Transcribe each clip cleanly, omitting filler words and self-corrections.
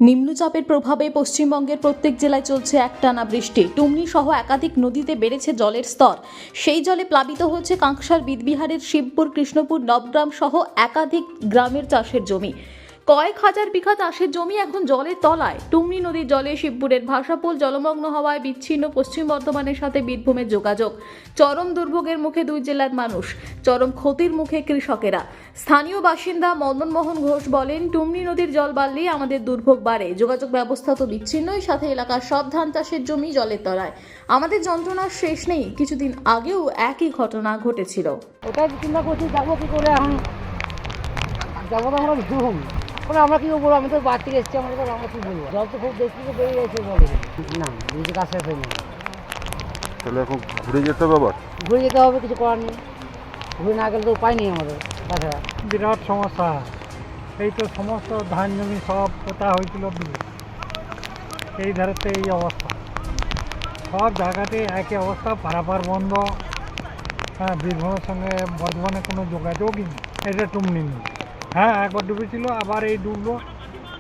নিম্নচাপের প্রভাবে পশ্চিমবঙ্গের প্রত্যেক জেলায় চলছে একটানা বৃষ্টি। টুমনি সহ একাধিক নদীতে বেড়েছে জলের স্তর। সেই জলে প্লাবিত হয়েছে কাঁকসার বিদবিহারের শিবপুর, কৃষ্ণপুর, নবগ্রাম সহ একাধিক গ্রামের চাষের জমি। কয়েক হাজার বিঘা চাষের জমি এখন জলের তলায়। টুমনি নদীর জলে শিবপুরের ভাষাপোল জলমগ্ন হওয়ায় বিচ্ছিন্ন পশ্চিম বর্ধমানের সাথে বীরভূমের যোগাযোগ। চরম দুর্ভোগের মুখে দুই জেলার মানুষ, চরম ক্ষতির মুখে কৃষকেরা। স্থানীয় বাসিন্দা মদনমোহন ঘোষ বলেন, টুমনি নদীর জল বাড়লেই আমাদের দুর্ভোগ বাড়ে। যোগাযোগ ব্যবস্থা তো বিচ্ছিন্নই, সাথে এলাকার সব ধান চাষের জমি জলের তলায়। আমাদের যন্ত্রণার শেষ নেই। কিছুদিন আগেও একই ঘটনা ঘটেছিল। ওটাই চিন্তা করছি, যাবো কি করে এখন, যাবো তো আমরা ঘুম আমরা কি বলবো, আমি তো বাড়ি থেকে এসেছি, আমরা কি বলবো, জল তো খুব বেশি তো বেড়ে গেছে জলে। না নিজের কাছে শেষ হয়নি, তাহলে এখন ঘুরে যেতে হবে, আবার ঘুরে যেতে হবে, কিছু করার নেই। ঘুরে না গেলে তো উপায় নেই আমাদের তাছাড়া। বিরাট সমস্যা। এই তো সমস্ত ধান জমি সব পোতা হয়েছিল, এই ধারেতে এই অবস্থা, সব জায়গাতে একই অবস্থা, পারাপার বন্ধ। হ্যাঁ, বীরভূমের সঙ্গে বর্ধমানে কোনো যোগাযোগই নেই। এটা টুমনি নেই। হ্যাঁ, একবার ডুবেছিল, আবার এই ডুবলো।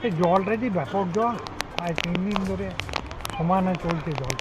এই জলটা যে ব্যাপক জল, প্রায় 3 দিন ধরে সমানে চলছে জল।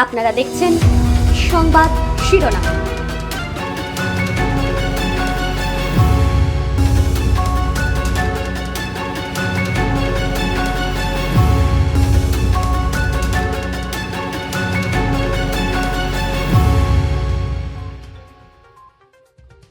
আপনারা দেখছেন সংবাদ শিরোনাম।